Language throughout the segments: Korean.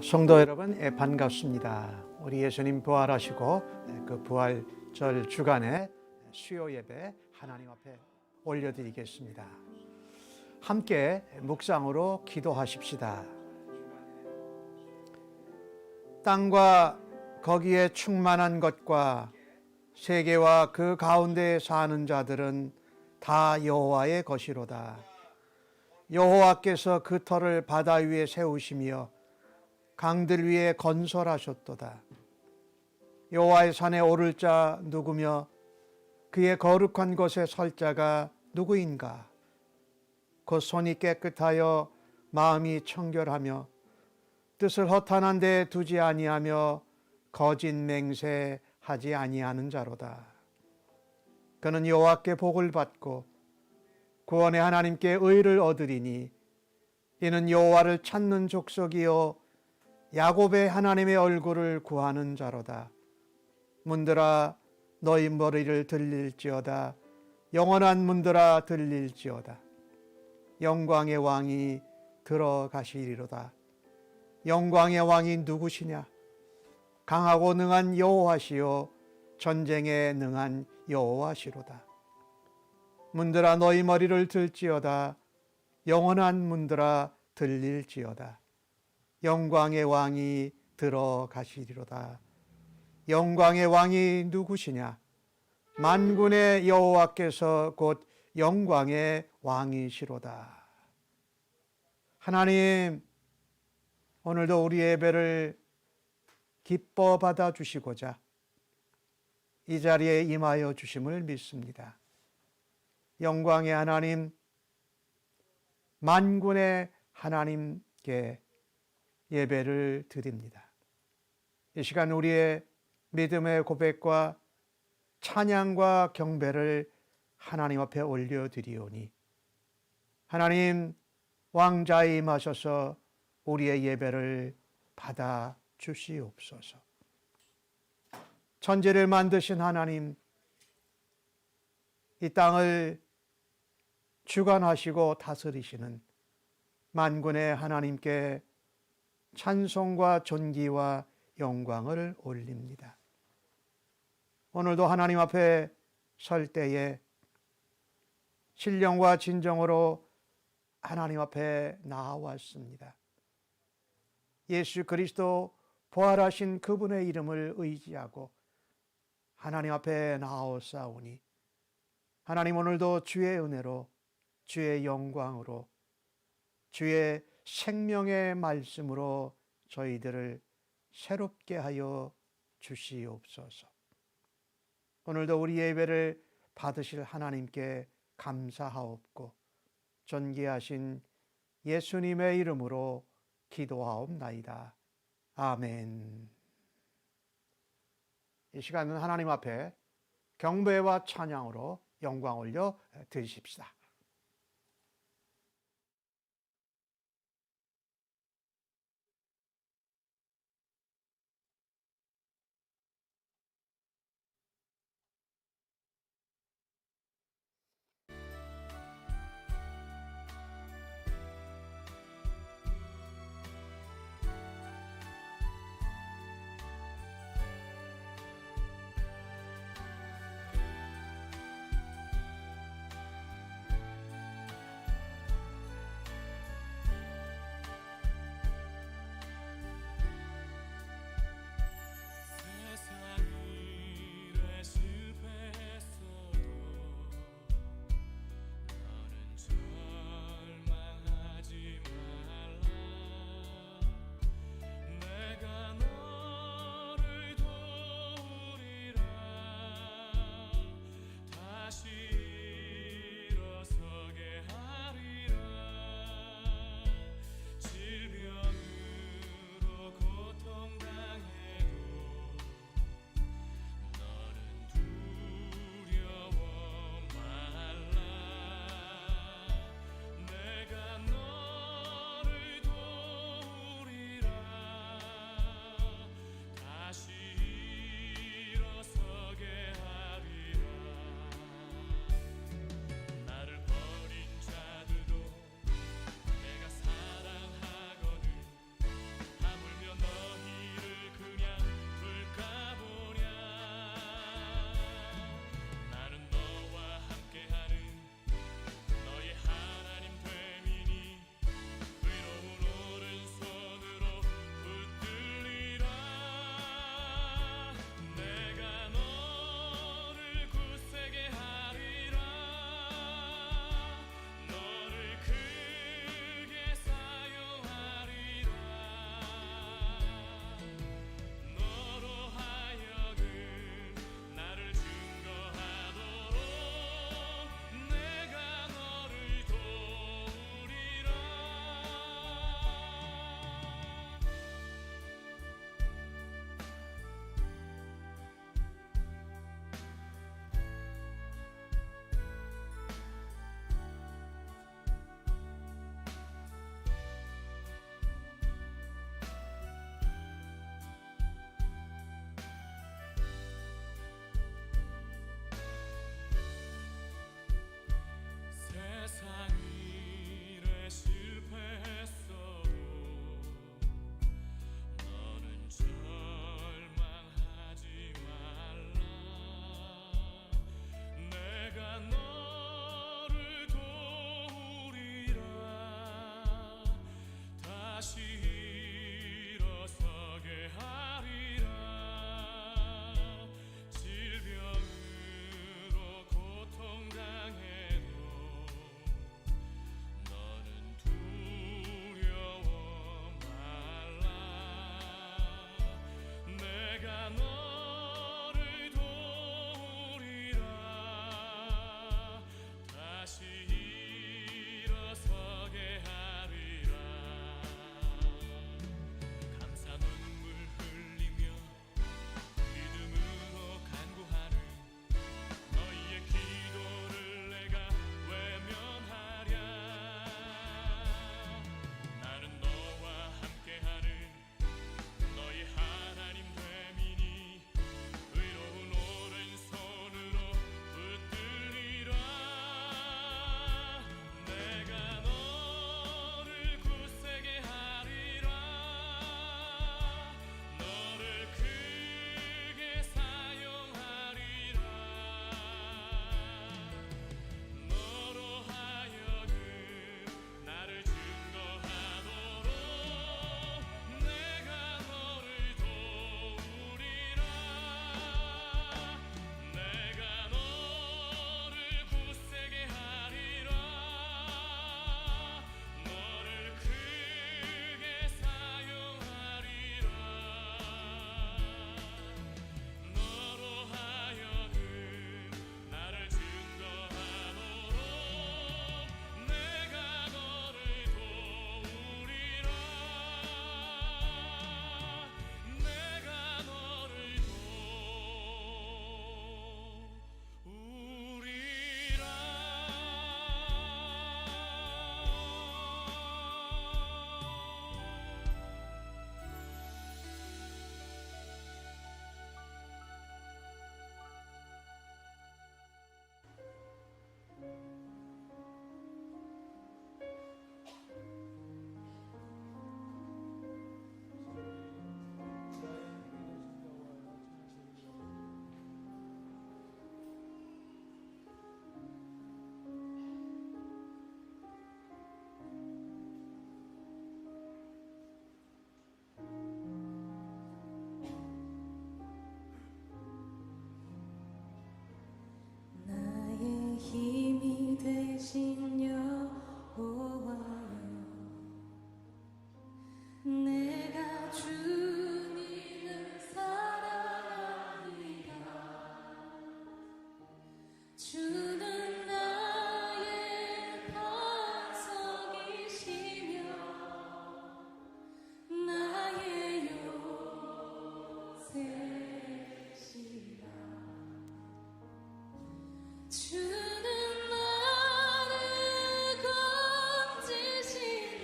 성도 여러분, 반갑습니다. 우리 예수님 부활하시고 그 부활절 주간에 수요 예배 하나님 앞에 올려드리겠습니다. 함께 묵상으로 기도하십시다. 땅과 거기에 충만한 것과 세계와 그 가운데 사는 자들은 다 여호와의 것이로다. 여호와께서 그 터를 바다 위에 세우시며 강들 위에 건설하셨도다. 여호와의 산에 오를 자 누구며 그의 거룩한 곳에 설 자가 누구인가? 곧 손이 깨끗하여 마음이 청결하며 뜻을 허탄한 데 두지 아니하며 거짓 맹세하지 아니하는 자로다. 그는 여호와께 복을 받고 구원의 하나님께 의를 얻으리니 이는 여호와를 찾는 족속이요 야곱의 하나님의 얼굴을 구하는 자로다. 문들아 너희 머리를 들릴지어다. 영원한 문들아 들릴지어다. 영광의 왕이 들어가시리로다. 영광의 왕이 누구시냐? 강하고 능한 여호와시요 전쟁에 능한 여호와시로다. 문들아 너희 머리를 들지어다. 영원한 문들아 들릴지어다. 영광의 왕이 들어가시리로다. 영광의 왕이 누구시냐? 만군의 여호와께서 곧 영광의 왕이시로다. 하나님, 오늘도 우리 예배를 기뻐 받아주시고자 이 자리에 임하여 주심을 믿습니다. 영광의 하나님, 만군의 하나님께 예배를 드립니다. 이 시간 우리의 믿음의 고백과 찬양과 경배를 하나님 앞에 올려드리오니 하나님 왕자에 임하셔서 우리의 예배를 받아 주시옵소서. 천지를 만드신 하나님, 이 땅을 주관하시고 다스리시는 만군의 하나님께 찬송과 존귀와 영광을 올립니다. 오늘도 하나님 앞에 설 때에 신령과 진정으로 하나님 앞에 나아왔습니다. 예수 그리스도 부활하신 그분의 이름을 의지하고 하나님 앞에 나아오사오니 하나님 오늘도 주의 은혜로 주의 영광으로 주의 생명의 말씀으로 저희들을 새롭게 하여 주시옵소서. 오늘도 우리 예배를 받으실 하나님께 감사하옵고 존귀하신 예수님의 이름으로 기도하옵나이다. 아멘. 이 시간은 하나님 앞에 경배와 찬양으로 영광 올려 드리십시다. 주는 나를 건지시는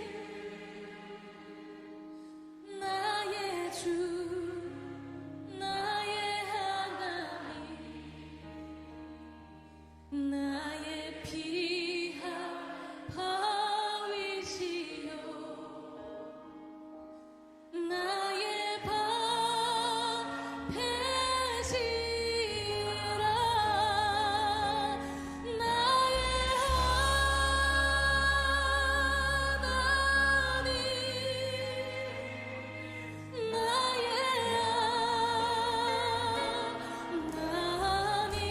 나의 주 나의 하나님 나의 피할 바위시여 나의 방패시라 나의 하나님 나의 하나님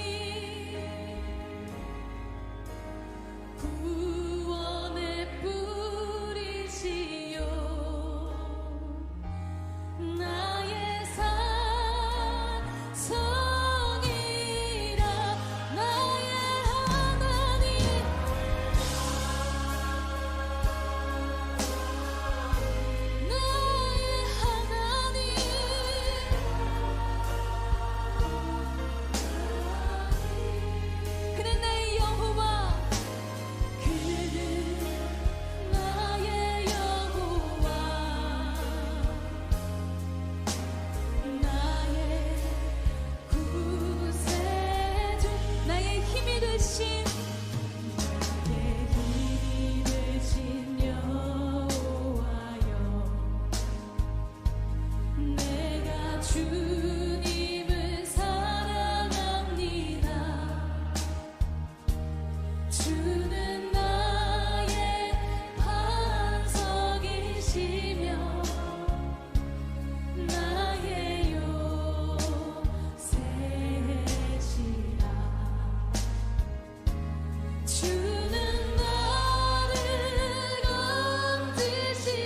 구원의 뿌리시여 나의 산성이라 나의 하나님 나의 하나님 그는 나의 여호와 그는 나의 여호와 나의 구세주 나의 힘이 되신 여호와여 내가 주님을 사랑합니다 주는 나의 반석이시며 나의 요새시라 주는 나를 건지시는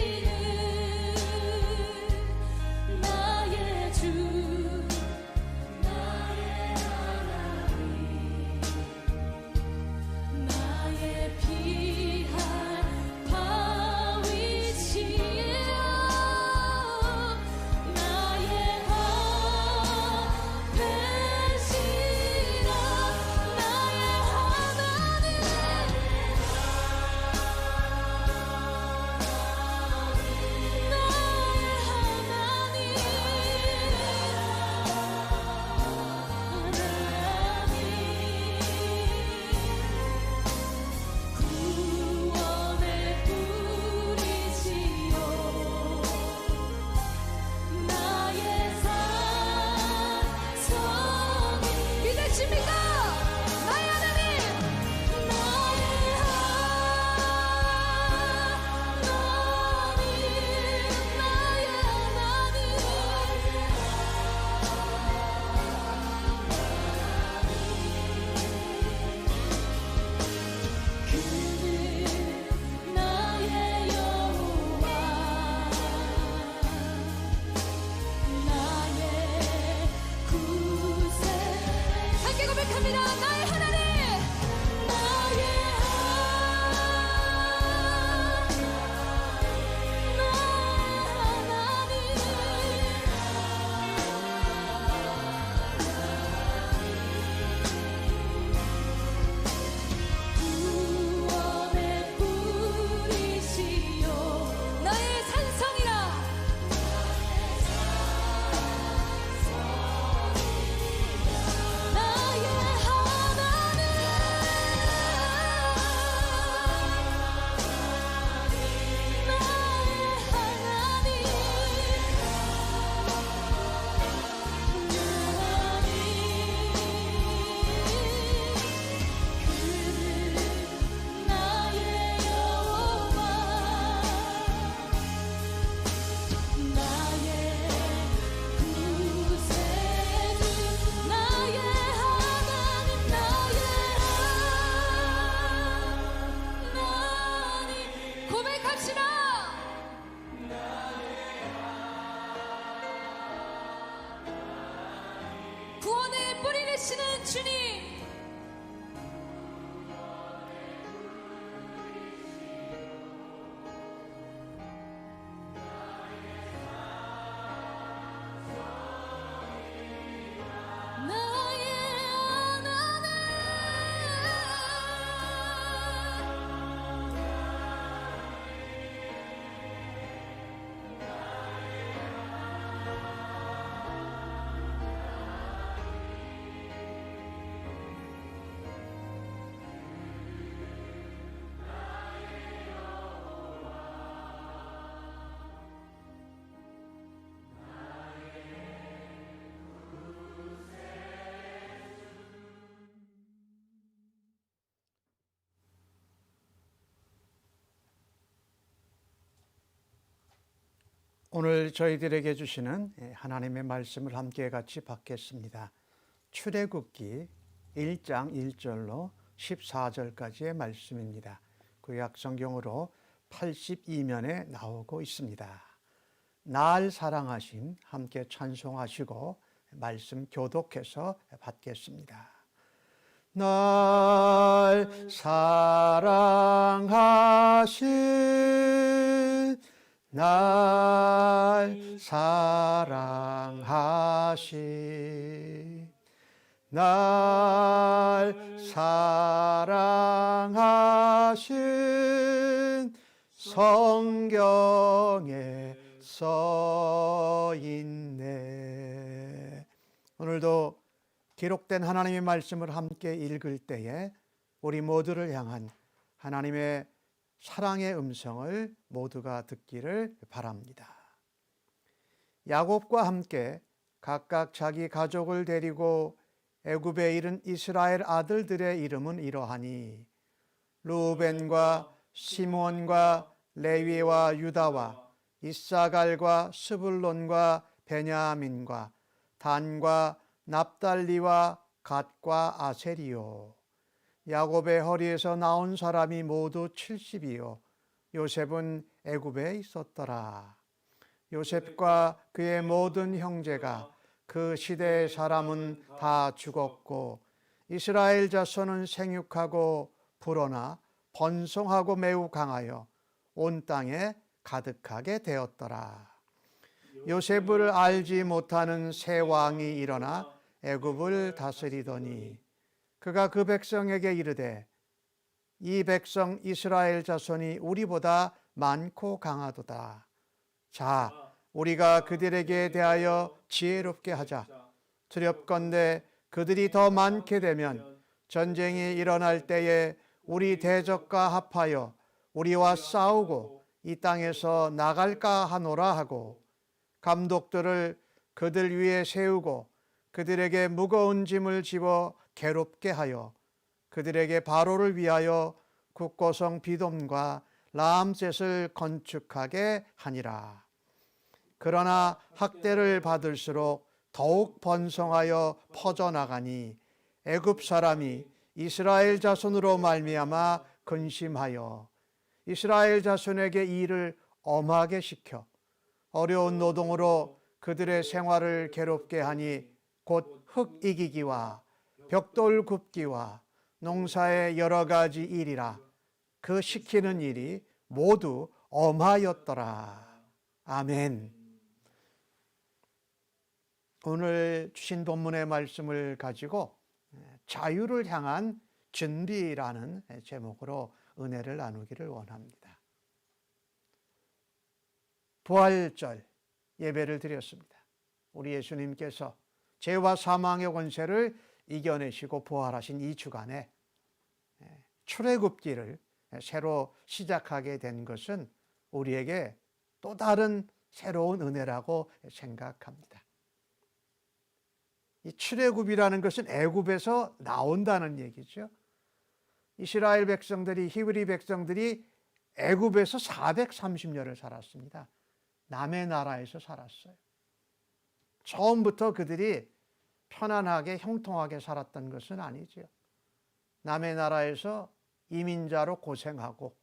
나의 주 나의 하나님 나의 피할 바위시여 나의 방패시라 나의 하나님 구원의 뿌리시여 나의 산성이 믿으십니까? 나의 하나님 나의 하나님 나의 하나님 그는 나의 여호와 나의 구세 함께 고백합니다 나의 하나님 나의 구원의 뿌리시여 나의 산성이라 나의 되시는 주님, 나의 하나님, 오늘 저희들에게 주시는 하나님의 말씀을 함께 같이 받겠습니다. 출애굽기 1장 1절로 14절까지의 말씀입니다. 구약 성경으로 82면에 나오고 있습니다. 날 사랑하심 함께 찬송하시고 말씀 교독해서 받겠습니다. 날 사랑하신 날 사랑하신 날 사랑하신 성경에 써 있네. 오늘도 기록된 하나님의 말씀을 함께 읽을 때에 우리 모두를 향한 하나님의 사랑의 음성을 모두가 듣기를 바랍니다. 야곱과 함께 각각 자기 가족을 데리고 애굽에 이른 이스라엘 아들들의 이름은 이러하니 루벤과 시몬과 레위와 유다와 이사갈과 스불론과 베냐민과 단과 납달리와 갓과 아셀이요. 야곱의 허리에서 나온 사람이 모두 70이요. 요셉은 애굽에 있었더라. 요셉과 그의 모든 형제가 그 시대의 사람은 다 죽었고 이스라엘 자손은 생육하고 불어나 번성하고 매우 강하여 온 땅에 가득하게 되었더라. 요셉을 알지 못하는 새 왕이 일어나 애굽을 다스리더니 그가 그 백성에게 이르되 이 백성 이스라엘 자손이 우리보다 많고 강하도다. 자, 우리가 그들에게 대하여 지혜롭게 하자. 두렵건대 그들이 더 많게 되면 전쟁이 일어날 때에 우리 대적과 합하여 우리와 싸우고 이 땅에서 나갈까 하노라 하고 감독들을 그들 위에 세우고 그들에게 무거운 짐을 집어 괴롭게 하여 그들에게 바로를 위하여 국고성 비돔과 라암셋을 건축하게 하니라. 그러나 학대를 받을수록 더욱 번성하여 퍼져나가니 애굽 사람이 이스라엘 자손으로 말미암아 근심하여 이스라엘 자손에게 일을 엄하게 시켜 어려운 노동으로 그들의 생활을 괴롭게 하니 곧 흙 이기기와 벽돌 굽기와 농사의 여러 가지 일이라. 그 시키는 일이 모두 엄하였더라. 아멘. 오늘 주신 본문의 말씀을 가지고 자유를 향한 준비라는 제목으로 은혜를 나누기를 원합니다. 부활절 예배를 드렸습니다. 우리 예수님께서 죄와 사망의 권세를 이겨내시고 부활하신 이 주간에 출애굽기를 새로 시작하게 된 것은 우리에게 또 다른 새로운 은혜라고 생각합니다. 이 출애굽이라는 것은 애굽에서 나온다는 얘기죠. 이스라엘 백성들이 히브리 백성들이 애굽에서 430년을 살았습니다. 남의 나라에서 살았어요. 처음부터 그들이 편안하게 형통하게 살았던 것은 아니죠. 남의 나라에서 이민자로 고생하고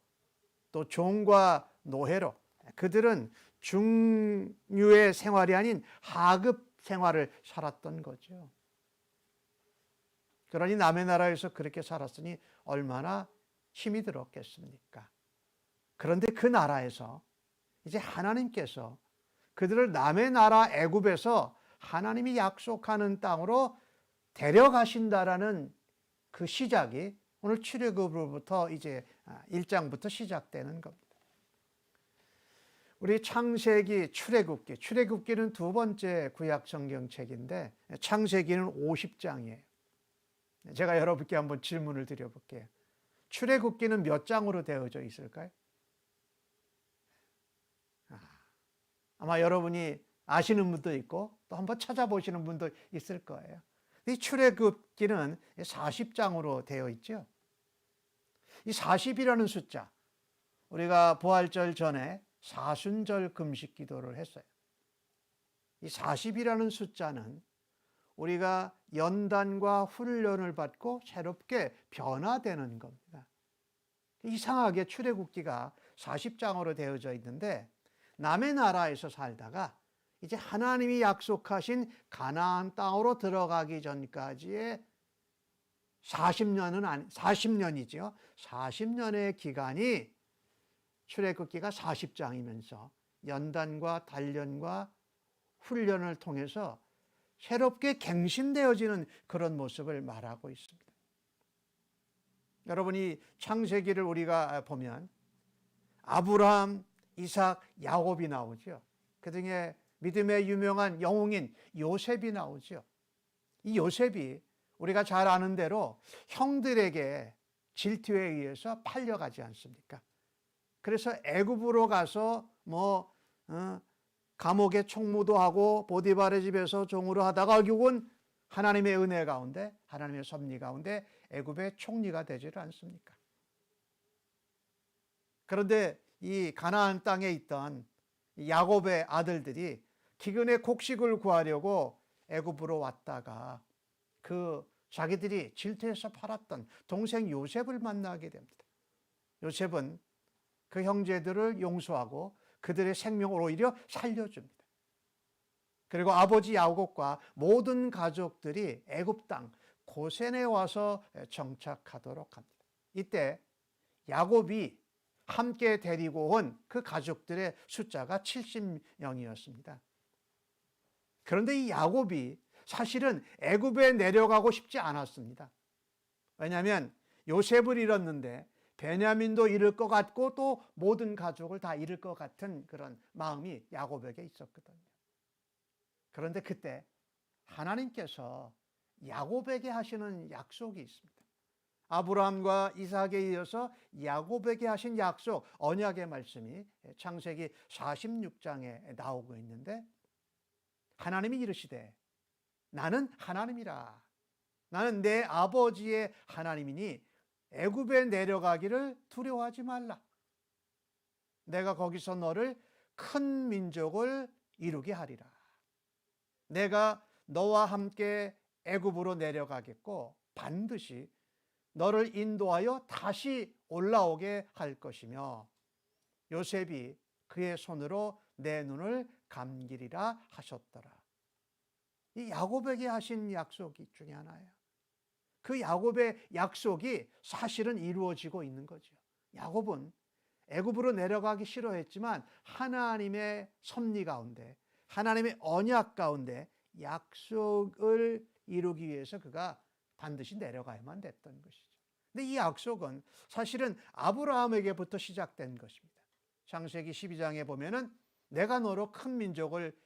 또 종과 노예로 그들은 중류의 생활이 아닌 하급 생활을 살았던 거죠. 그러니 남의 나라에서 그렇게 살았으니 얼마나 힘이 들었겠습니까? 그런데 그 나라에서 이제 하나님께서 그들을 남의 나라 애굽에서 하나님이 약속하는 땅으로 데려가신다라는 그 시작이 오늘 출애굽으로부터 이제 1장부터 시작되는 겁니다. 우리 창세기, 출애굽기는 두 번째 구약 성경책인데 창세기는 50장이에요. 제가 여러분께 한번 질문을 드려볼게요. 출애굽기는 몇 장으로 되어져 있을까요? 아마 여러분이 아시는 분도 있고 또 한번 찾아보시는 분도 있을 거예요. 이 출애굽기는 40장으로 되어 있죠. 이 40이라는 숫자, 우리가 부활절 전에 사순절 금식 기도를 했어요. 이 40이라는 숫자는 우리가 연단과 훈련을 받고 새롭게 변화되는 겁니다. 이상하게 출애굽기가 40장으로 되어져 있는데 남의 나라에서 살다가 이제 하나님이 약속하신 가나안 땅으로 들어가기 전까지의 40년이죠. 40년의 기간이 출애굽기가 40장이면서 연단과 단련과 훈련을 통해서 새롭게 갱신되어지는 그런 모습을 말하고 있습니다. 여러분이 창세기를 우리가 보면 아브라함, 이삭, 야곱이 나오죠. 그중에 믿음의 유명한 영웅인 요셉이 나오죠. 이 요셉이 우리가 잘 아는 대로 형들에게 질투에 의해서 팔려가지 않습니까? 그래서 애굽으로 가서 감옥에 총무도 하고 보디발의 집에서 종으로 하다가 결국은 하나님의 은혜 가운데, 하나님의 섭리 가운데 애굽의 총리가 되지를 않습니까? 그런데 이 가나안 땅에 있던 야곱의 아들들이 기근에 곡식을 구하려고 애굽으로 왔다가 그 자기들이 질투해서 팔았던 동생 요셉을 만나게 됩니다. 요셉은 그 형제들을 용서하고 그들의 생명을 오히려 살려줍니다. 그리고 아버지 야곱과 모든 가족들이 애굽 땅 고센에 와서 정착하도록 합니다. 이때 야곱이 함께 데리고 온 그 가족들의 숫자가 70명이었습니다. 그런데 이 야곱이 사실은 애굽에 내려가고 싶지 않았습니다. 왜냐하면 요셉을 잃었는데 베냐민도 잃을 것 같고 또 모든 가족을 다 잃을 것 같은 그런 마음이 야곱에게 있었거든요. 그런데 그때 하나님께서 야곱에게 하시는 약속이 있습니다. 아브라함과 이삭에 이어서 야곱에게 하신 약속, 언약의 말씀이 창세기 46장에 나오고 있는데 하나님이 이르시되 나는 하나님이라. 나는 내 아버지의 하나님이니 애굽에 내려가기를 두려워하지 말라. 내가 거기서 너를 큰 민족을 이루게 하리라. 내가 너와 함께 애굽으로 내려가겠고 반드시 너를 인도하여 다시 올라오게 할 것이며 요셉이 그의 손으로 내 눈을 감기리라 하셨더라. 이 야곱에게 하신 약속이 중에 하나예요. 그 야곱의 약속이 사실은 이루어지고 있는 거죠. 야곱은 애굽으로 내려가기 싫어했지만 하나님의 섭리 가운데, 하나님의 언약 가운데 약속을 이루기 위해서 그가 반드시 내려가야만 됐던 것이죠. 근데 이 약속은 사실은 아브라함에게부터 시작된 것입니다. 창세기 12장에 보면은 내가 너로 큰 민족을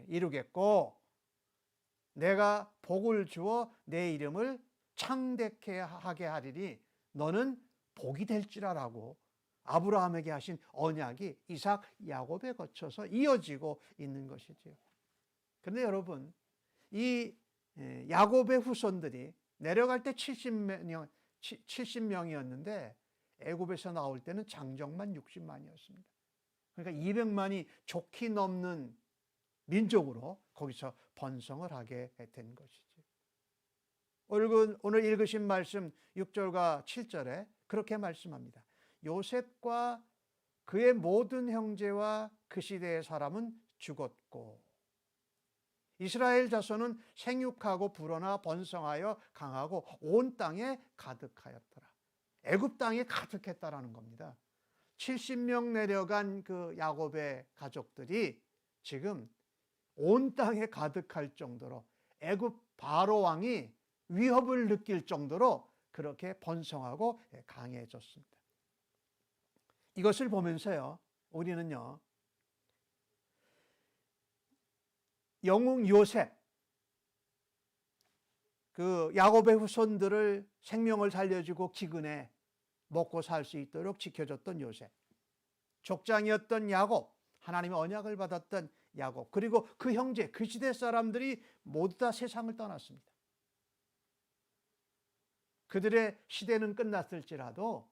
이루겠고 내가 복을 주어 내 이름을 창대케 하게 하리니 너는 복이 될지라라고 아브라함에게 하신 언약이 이삭, 야곱에 거쳐서 이어지고 있는 것이지요. 그런데 여러분, 이 야곱의 후손들이 내려갈 때 70명이었는데 애굽에서 나올 때는 장정만 60만이었습니다. 그러니까 200만이 좋게 넘는 민족으로 거기서 번성을 하게 된 것이죠. 오늘 읽으신 말씀 6절과 7절에 그렇게 말씀합니다. 요셉과 그의 모든 형제와 그 시대의 사람은 죽었고 이스라엘 자손은 생육하고 불어나 번성하여 강하고 온 땅에 가득하였더라. 애굽 땅에 가득했다라는 겁니다. 70명 내려간 그 야곱의 가족들이 지금 온 땅에 가득할 정도로 애굽 바로 왕이 위협을 느낄 정도로 그렇게 번성하고 강해졌습니다. 이것을 보면서요, 우리는요, 영웅 요셉, 그 야곱의 후손들을 생명을 살려주고 기근에 먹고 살 수 있도록 지켜줬던 요셉, 족장이었던 야곱, 하나님의 언약을 받았던 야곱, 그리고 그 형제, 그 시대 사람들이 모두 다 세상을 떠났습니다. 그들의 시대는 끝났을지라도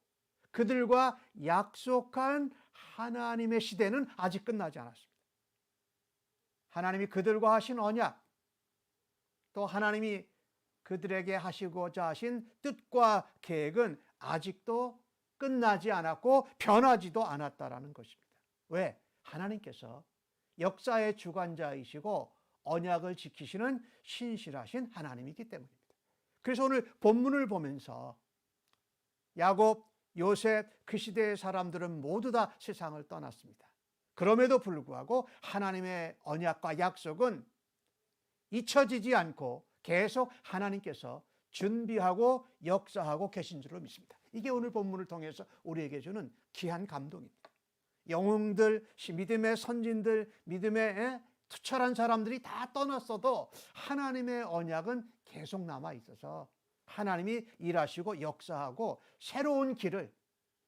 그들과 약속한 하나님의 시대는 아직 끝나지 않았습니다. 하나님이 그들과 하신 언약, 또 하나님이 그들에게 하시고자 하신 뜻과 계획은 아직도 끝나지 않았고 변하지도 않았다라는 것입니다. 왜? 하나님께서 역사의 주관자이시고 언약을 지키시는 신실하신 하나님이기 때문입니다. 그래서 오늘 본문을 보면서 야곱, 요셉, 그 시대의 사람들은 모두 다 세상을 떠났습니다. 그럼에도 불구하고 하나님의 언약과 약속은 잊혀지지 않고 계속 하나님께서 준비하고 역사하고 계신 줄로 믿습니다. 이게 오늘 본문을 통해서 우리에게 주는 귀한 감동입니다. 영웅들, 믿음의 선진들, 믿음의 투철한 사람들이 다 떠났어도 하나님의 언약은 계속 남아 있어서 하나님이 일하시고 역사하고 새로운 길을,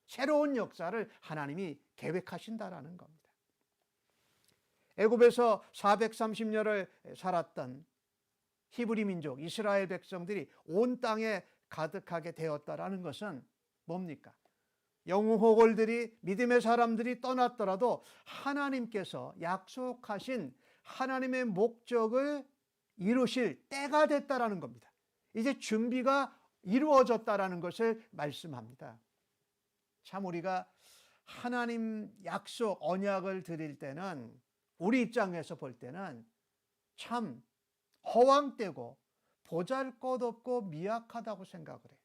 새로운 역사를 하나님이 계획하신다라는 겁니다. 애굽에서 430년을 살았던 히브리 민족, 이스라엘 백성들이 온 땅에 가득하게 되었다라는 것은 뭡니까? 영웅호걸들이, 믿음의 사람들이 떠났더라도 하나님께서 약속하신 하나님의 목적을 이루실 때가 됐다라는 겁니다. 이제 준비가 이루어졌다라는 것을 말씀합니다. 참 우리가 하나님 약속, 언약을 드릴 때는, 우리 입장에서 볼 때는 참 허황되고 보잘것없고 미약하다고 생각을 해요.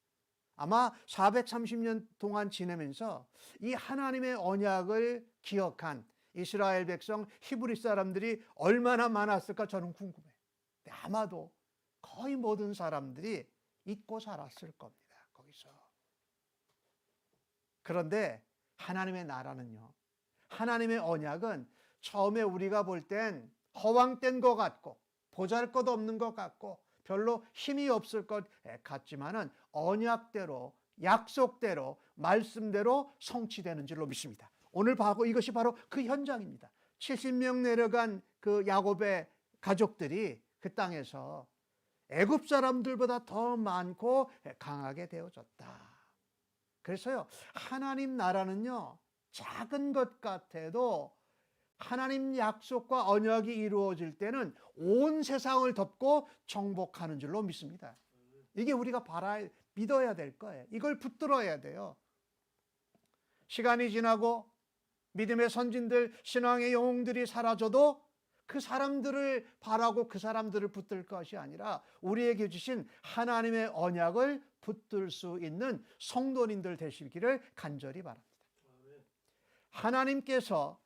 아마 430년 동안 지내면서 이 하나님의 언약을 기억한 이스라엘 백성, 히브리 사람들이 얼마나 많았을까 저는 궁금해요. 근데 아마도 거의 모든 사람들이 잊고 살았을 겁니다. 거기서. 그런데 하나님의 나라는요, 하나님의 언약은 처음에 우리가 볼 땐 허황된 것 같고 보잘것없는 것 같고 별로 힘이 없을 것 같지만은 언약대로, 약속대로, 말씀대로 성취되는 줄로 믿습니다. 오늘 바로 이것이 바로 그 현장입니다. 70명 내려간 그 야곱의 가족들이 그 땅에서 애굽 사람들보다 더 많고 강하게 되어졌다. 그래서요, 하나님 나라는요, 작은 것 같아도 하나님 약속과 언약이 이루어질 때는 온 세상을 덮고 정복하는 줄로 믿습니다. 이게 우리가 믿어야 될 거예요. 이걸 붙들어야 돼요. 시간이 지나고 믿음의 선진들, 신앙의 영웅들이 사라져도 그 사람들을 바라고 그 사람들을 붙들 것이 아니라 우리에게 주신 하나님의 언약을 붙들 수 있는 성도님들 되시기를 간절히 바랍니다. 하나님께서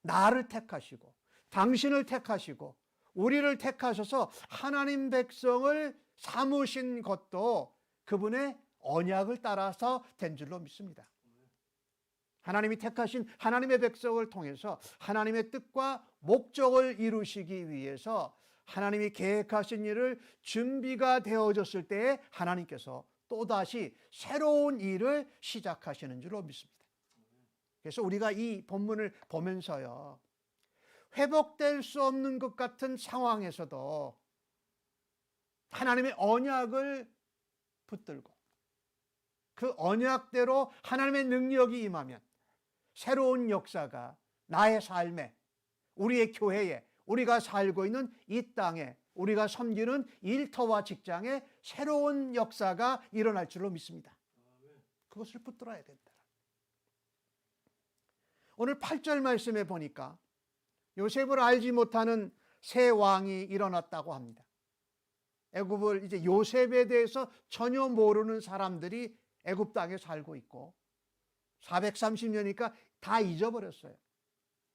나를 택하시고 당신을 택하시고 우리를 택하셔서 하나님 백성을 삼으신 것도 그분의 언약을 따라서 된 줄로 믿습니다. 하나님이 택하신 하나님의 백성을 통해서 하나님의 뜻과 목적을 이루시기 위해서 하나님이 계획하신 일을 준비가 되어졌을 때에 하나님께서 또다시 새로운 일을 시작하시는 줄로 믿습니다. 그래서 우리가 이 본문을 보면서요, 회복될 수 없는 것 같은 상황에서도 하나님의 언약을 붙들고 그 언약대로 하나님의 능력이 임하면 새로운 역사가 나의 삶에, 우리의 교회에, 우리가 살고 있는 이 땅에, 우리가 섬기는 일터와 직장에 새로운 역사가 일어날 줄로 믿습니다. 그것을 붙들어야 된다. 오늘 8절 말씀에 보니까 요셉을 알지 못하는 새 왕이 일어났다고 합니다. 애굽을 이제 요셉에 대해서 전혀 모르는 사람들이 애굽 땅에 살고 있고 430년이니까 다 잊어버렸어요.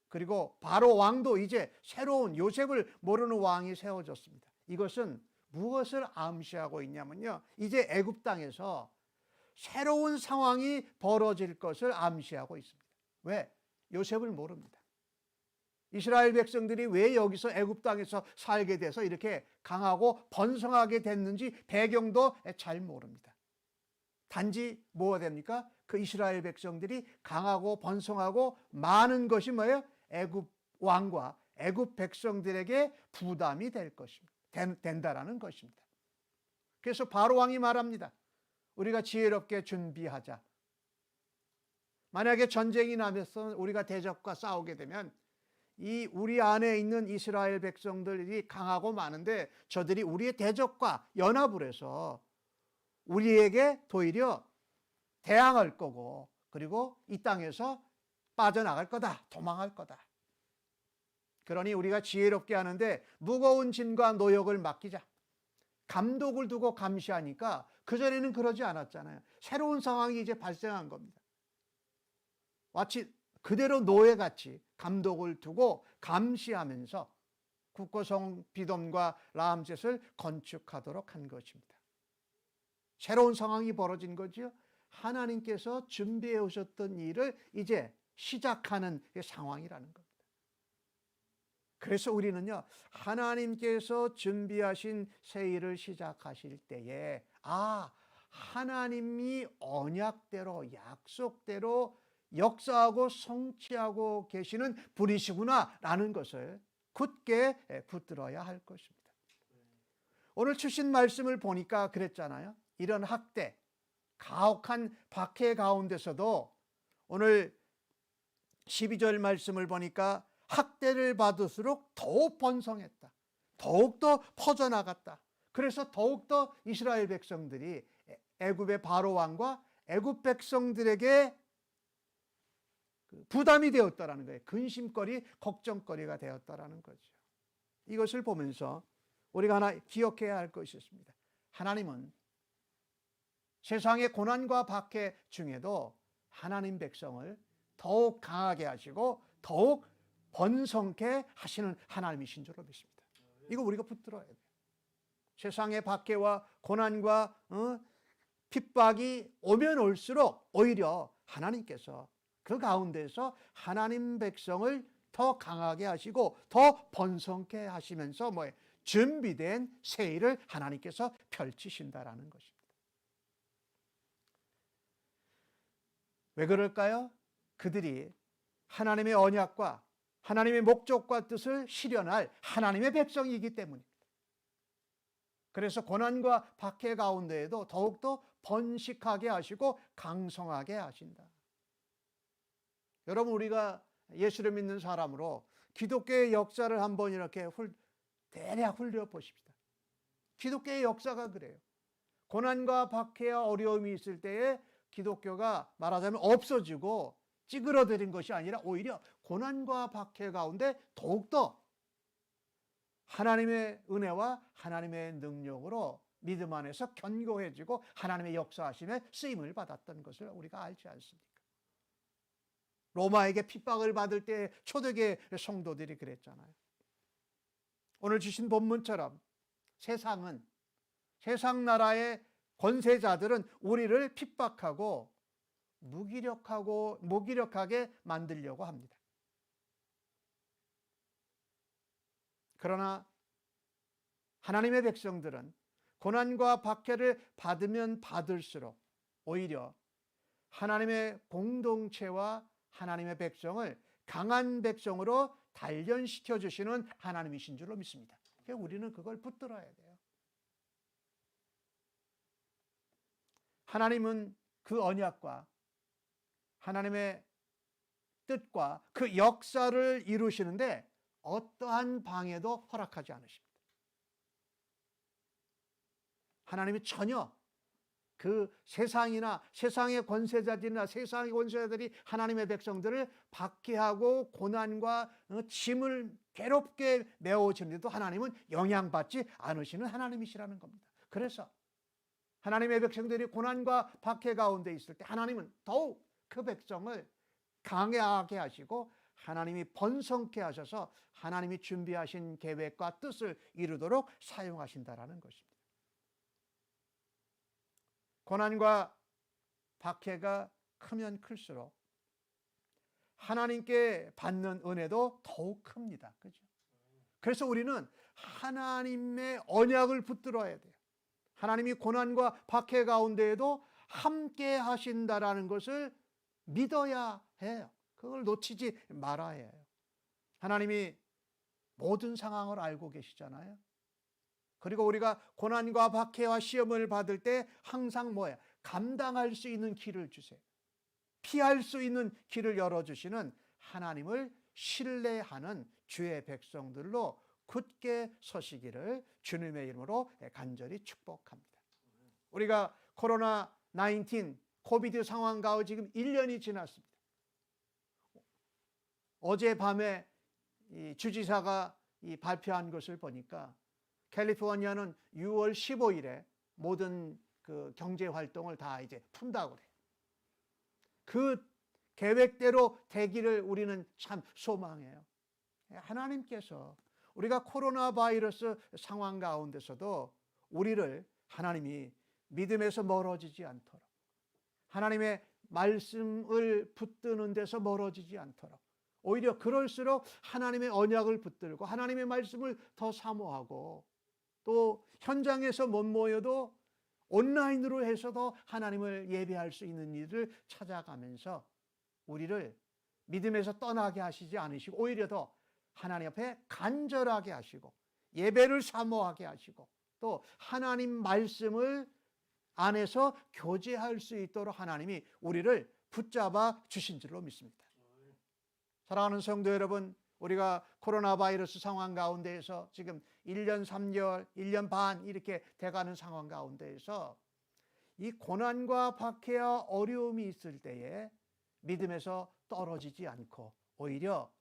그리고 바로 왕도 이제 새로운 요셉을 모르는 왕이 세워졌습니다. 이것은 무엇을 암시하고 있냐면요, 이제 애굽 땅에서 새로운 상황이 벌어질 것을 암시하고 있습니다. 왜? 요셉을 모릅니다. 이스라엘 백성들이 왜 여기서 애굽 땅에서 살게 돼서 이렇게 강하고 번성하게 됐는지 배경도 잘 모릅니다. 단지 뭐가 됩니까? 그 이스라엘 백성들이 강하고 번성하고 많은 것이 뭐예요? 애굽 왕과 애굽 백성들에게 부담이 될 것입니다. 된다라는 것입니다. 그래서 바로 왕이 말합니다. 우리가 지혜롭게 준비하자. 만약에 전쟁이 나면서 우리가 대적과 싸우게 되면 이 우리 안에 있는 이스라엘 백성들이 강하고 많은데 저들이 우리의 대적과 연합을 해서 우리에게 도리어 대항할 거고, 그리고 이 땅에서 빠져나갈 거다, 도망할 거다. 그러니 우리가 지혜롭게 하는데 무거운 짐과 노역을 맡기자. 감독을 두고 감시하니까 그전에는 그러지 않았잖아요. 새로운 상황이 이제 발생한 겁니다. 마치 그대로 노예같이 감독을 두고 감시하면서 국고성 비돔과 라암셋을 건축하도록 한 것입니다. 새로운 상황이 벌어진 거죠. 하나님께서 준비해 오셨던 일을 이제 시작하는 상황이라는 겁니다. 그래서 우리는요, 하나님께서 준비하신 새 일을 시작하실 때에 하나님이 언약대로 약속대로 역사하고 성취하고 계시는 분이시구나 라는 것을 굳게 붙들어야 할 것입니다. 오늘 주신 말씀을 보니까 그랬잖아요. 이런 학대, 가혹한 박해 가운데서도 오늘 12절 말씀을 보니까 학대를 받을수록 더욱 번성했다. 더욱더 퍼져나갔다. 그래서 더욱더 이스라엘 백성들이 애굽의 바로 왕과 애굽 백성들에게 부담이 되었다라는 거예요. 근심거리, 걱정거리가 되었다라는 거죠. 이것을 보면서 우리가 하나 기억해야 할 것이 있습니다. 하나님은 세상의 고난과 박해 중에도 하나님 백성을 더욱 강하게 하시고 더욱 번성케 하시는 하나님이신 줄로 믿습니다. 이거 우리가 붙들어야 돼요. 세상의 박해와 고난과 핍박이 오면 올수록 오히려 하나님께서 그 가운데서 하나님 백성을 더 강하게 하시고 더 번성케 하시면서 준비된 새 일을 하나님께서 펼치신다라는 것입니다. 왜 그럴까요? 그들이 하나님의 언약과 하나님의 목적과 뜻을 실현할 하나님의 백성이기 때문입니다. 그래서 고난과 박해 가운데에도 더욱더 번식하게 하시고 강성하게 하신다. 여러분, 우리가 예수를 믿는 사람으로 기독교의 역사를 한번 이렇게 대략 훑어보십시다. 기독교의 역사가 그래요. 고난과 박해와 어려움이 있을 때에 기독교가 말하자면 없어지고 찌그러드린 것이 아니라 오히려 고난과 박해 가운데 더욱더 하나님의 은혜와 하나님의 능력으로 믿음 안에서 견고해지고 하나님의 역사하심에 쓰임을 받았던 것을 우리가 알지 않습니까? 로마에게 핍박을 받을 때 초대교회 성도들이 그랬잖아요. 오늘 주신 본문처럼 세상 나라의 권세자들은 우리를 핍박하고 무기력하게 만들려고 합니다. 그러나 하나님의 백성들은 고난과 박해를 받으면 받을수록 오히려 하나님의 공동체와 하나님의 백성을 강한 백성으로 단련시켜 주시는 하나님이신 줄로 믿습니다. 그러니까 우리는 그걸 붙들어야 돼요. 하나님은 그 언약과 하나님의 뜻과 그 역사를 이루시는데 어떠한 방해도 허락하지 않으십니다. 하나님이 전혀 그 세상의 권세자들이 하나님의 백성들을 박해하고 고난과 짐을 괴롭게 메워주는데도 하나님은 영향받지 않으시는 하나님이시라는 겁니다. 그래서 하나님의 백성들이 고난과 박해 가운데 있을 때 하나님은 더욱 그 백성을 강하게 하시고 하나님이 번성케 하셔서 하나님이 준비하신 계획과 뜻을 이루도록 사용하신다라는 것입니다. 고난과 박해가 크면 클수록 하나님께 받는 은혜도 더욱 큽니다. 그죠? 그래서 우리는 하나님의 언약을 붙들어야 돼요. 하나님이 고난과 박해 가운데에도 함께 하신다라는 것을 믿어야 해요. 그걸 놓치지 말아야 해요. 하나님이 모든 상황을 알고 계시잖아요. 그리고 우리가 고난과 박해와 시험을 받을 때 항상 감당할 수 있는 길을 주세요. 피할 수 있는 길을 열어주시는 하나님을 신뢰하는 주의 백성들로 굳게 서시기를 주님의 이름으로 간절히 축복합니다. 우리가 코로나 19 코비드 상황 가운데 지금 1년이 지났습니다. 어젯밤에 이 주지사가 발표한 것을 보니까 캘리포니아는 6월 15일에 모든 그 경제 활동을 다 이제 푼다고 그래요. 그 계획대로 되기를 우리는 참 소망해요. 하나님께서 우리가 코로나 바이러스 상황 가운데서도 우리를 하나님이 믿음에서 멀어지지 않도록, 하나님의 말씀을 붙드는 데서 멀어지지 않도록, 오히려 그럴수록 하나님의 언약을 붙들고 하나님의 말씀을 더 사모하고, 또 현장에서 못 모여도 온라인으로 해서도 하나님을 예배할 수 있는 일을 찾아가면서 우리를 믿음에서 떠나게 하시지 않으시고, 오히려 더 하나님 앞에 간절하게 하시고 예배를 사모하게 하시고, 또 하나님 말씀을 안에서 교제할 수 있도록 하나님이 우리를 붙잡아 주신 줄로 믿습니다. 사랑하는 성도 여러분, 우리가 코로나 바이러스 상황 가운데에서 지금 1년 3개월, 1년 반 이렇게 돼가는 상황 가운데에서 이 고난과 박해와 어려움이 있을 때에 믿음에서 떨어지지 않고 오히려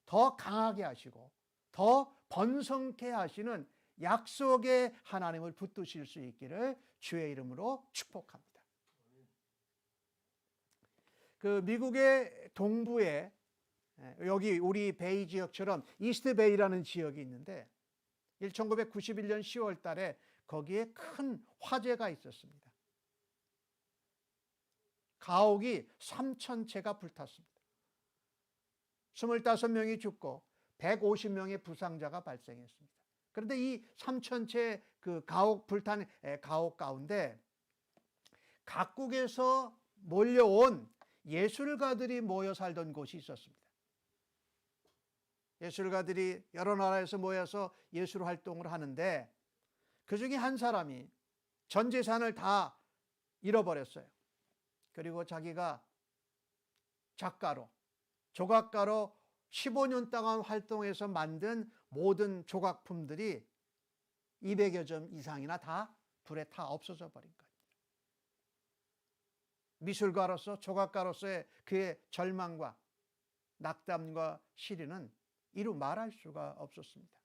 더 강하게 하시고 더 번성케 하시는 약속의 하나님을 붙드실 수 있기를 주의 이름으로 축복합니다. 그 미국의 동부에, 여기 우리 베이 지역처럼 이스트 베이라는 지역이 있는데 1991년 10월 달에 거기에 큰 화재가 있었습니다. 가옥이 3,000채가 불탔습니다. 25명이 죽고 150명의 부상자가 발생했습니다. 그런데 이 3,000채 그 가옥 불탄 가옥 가운데 각국에서 몰려온 예술가들이 모여 살던 곳이 있었습니다. 예술가들이 여러 나라에서 모여서 예술 활동을 하는데 그 중에 한 사람이 전 재산을 다 잃어버렸어요. 그리고 자기가 작가로, 조각가로 15년 동안 활동해서 만든 모든 조각품들이 200여 점 이상이나 다 불에 타 없어져 버린 거예요. 미술가로서, 조각가로서의 그의 절망과 낙담과 시련은 이루 말할 수가 없었습니다.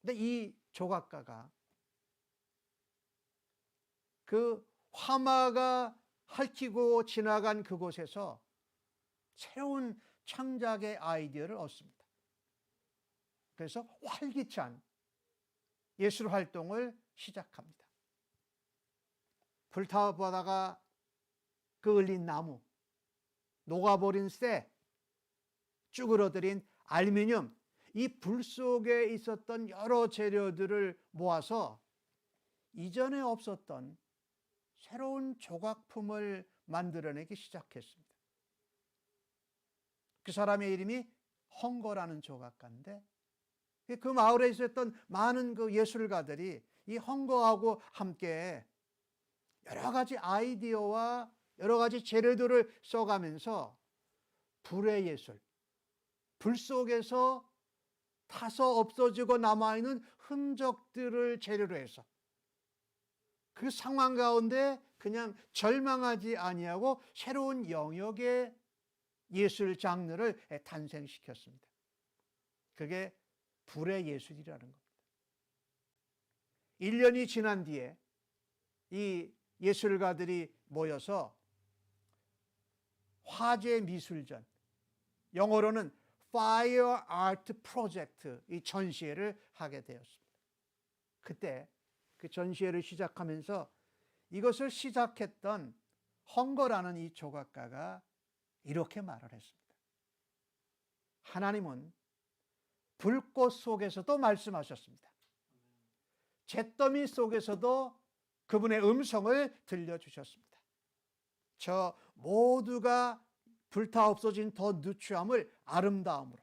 근데 이 조각가가 그 화마가 핥히고 지나간 그곳에서 새로운 창작의 아이디어를 얻습니다. 그래서 활기찬 예술 활동을 시작합니다. 불타버다가 그을린 나무, 녹아버린 쇠, 쭈그러들인 알루미늄, 이 불 속에 있었던 여러 재료들을 모아서 이전에 없었던 새로운 조각품을 만들어내기 시작했습니다. 그 사람의 이름이 헝거라는 조각가인데 그 마을에 있었던 많은 그 예술가들이 이 헝거하고 함께 여러 가지 아이디어와 여러 가지 재료들을 써가면서 불의 예술, 불 속에서 타서 없어지고 남아있는 흔적들을 재료로 해서 그 상황 가운데 그냥 절망하지 아니하고 새로운 영역의 예술 장르를 탄생시켰습니다. 그게 불의 예술이라는 겁니다. 1년이 지난 뒤에 이 예술가들이 모여서 화재 미술전, 영어로는 Fire Art Project 이 전시회를 하게 되었습니다. 그때 그 전시회를 시작하면서 이것을 시작했던 헝거라는 이 조각가가 이렇게 말을 했습니다. 하나님은 불꽃 속에서도 말씀하셨습니다. 잿더미 속에서도 그분의 음성을 들려주셨습니다. 저 모두가 불타 없어진 더 누추함을 아름다움으로,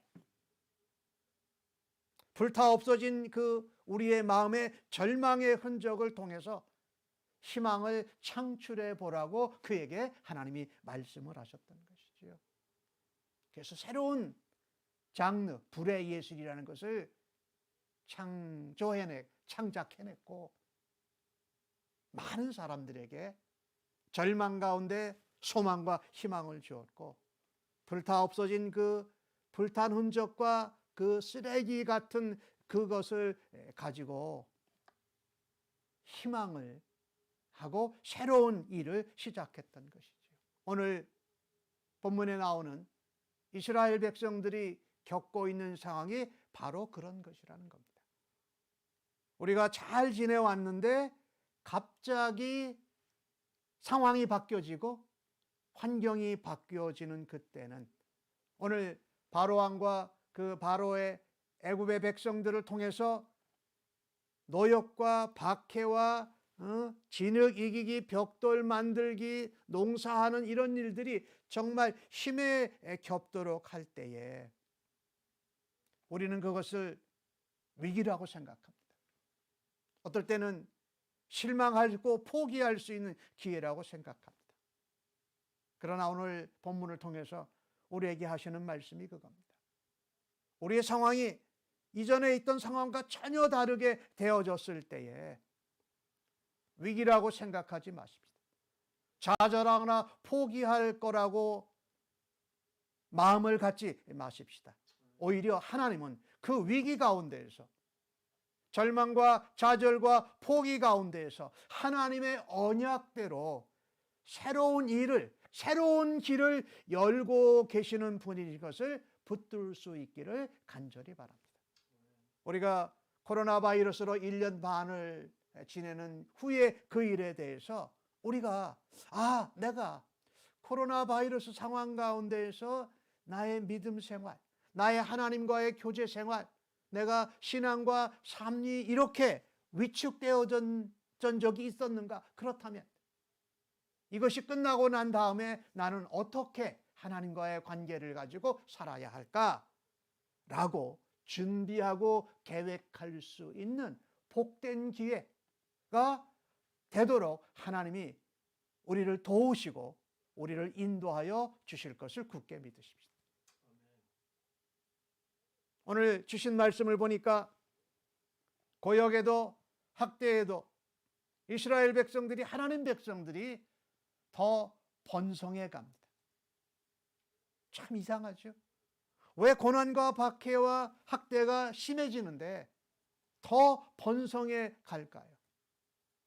불타 없어진 그 우리의 마음의 절망의 흔적을 통해서 희망을 창출해 보라고 그에게 하나님이 말씀을 하셨던 것이지요. 그래서 새로운 장르, 불의 예술이라는 것을 창작해냈고 많은 사람들에게 절망 가운데 소망과 희망을 주었고, 불타 없어진 그 불탄 흔적과 그 쓰레기 같은 그것을 가지고 희망을 하고 새로운 일을 시작했던 것이죠. 오늘 본문에 나오는 이스라엘 백성들이 겪고 있는 상황이 바로 그런 것이라는 겁니다. 우리가 잘 지내왔는데 갑자기 상황이 바뀌어지고 환경이 바뀌어지는 그때는, 오늘 바로왕과 그 바로의 애굽의 백성들을 통해서 노역과 박해와 진흙 이기기, 벽돌 만들기, 농사하는 이런 일들이 정말 힘에 겹도록 할 때에 우리는 그것을 위기라고 생각합니다. 어떨 때는 실망하고 포기할 수 있는 기회라고 생각합니다. 그러나 오늘 본문을 통해서 우리에게 하시는 말씀이 그겁니다. 우리의 상황이 이전에 있던 상황과 전혀 다르게 되어졌을 때에 위기라고 생각하지 마십시다. 좌절하거나 포기할 거라고 마음을 갖지 마십시다. 오히려 하나님은 그 위기 가운데에서, 절망과 좌절과 포기 가운데에서 하나님의 언약대로 새로운 일을, 새로운 길을 열고 계시는 분인 것을 붙들 수 있기를 간절히 바랍니다. 우리가 코로나 바이러스로 1년 반을 지내는 후에 그 일에 대해서 우리가 내가 코로나 바이러스 상황 가운데에서 나의 믿음 생활, 나의 하나님과의 교제 생활, 내가 신앙과 삶이 이렇게 위축되어진 적이 있었는가? 그렇다면 이것이 끝나고 난 다음에 나는 어떻게 하나님과의 관계를 가지고 살아야 할까? 라고 준비하고 계획할 수 있는 복된 기회가 되도록 하나님이 우리를 도우시고 우리를 인도하여 주실 것을 굳게 믿으십시오. 오늘 주신 말씀을 보니까 고역에도 학대에도 이스라엘 백성들이, 하나님 백성들이 더 번성해 갑니다. 참 이상하죠? 왜 고난과 박해와 학대가 심해지는데 더 번성해 갈까요?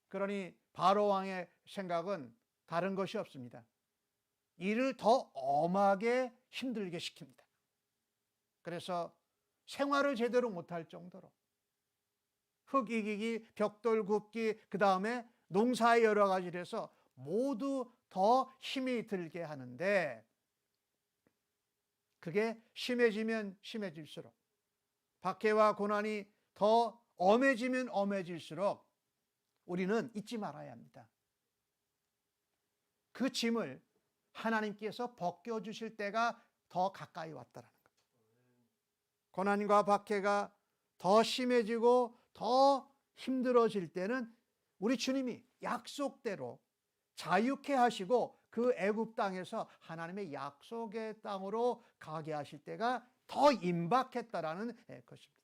그러니 바로 왕의 생각은 다른 것이 없습니다. 일을 더 엄하게 힘들게 시킵니다. 그래서 생활을 제대로 못할 정도로 흙 이기기, 벽돌 굽기, 그 다음에 농사의 여러 가지를 해서 모두 더 힘이 들게 하는데, 그게 심해지면 심해질수록, 박해와 고난이 더 엄해지면 엄해질수록 우리는 잊지 말아야 합니다. 그 짐을 하나님께서 벗겨주실 때가 더 가까이 왔다라는 겁니다. 고난과 박해가 더 심해지고 더 힘들어질 때는 우리 주님이 약속대로 자유케 하시고 그 애굽 땅에서 하나님의 약속의 땅으로 가게 하실 때가 더 임박했다라는 것입니다.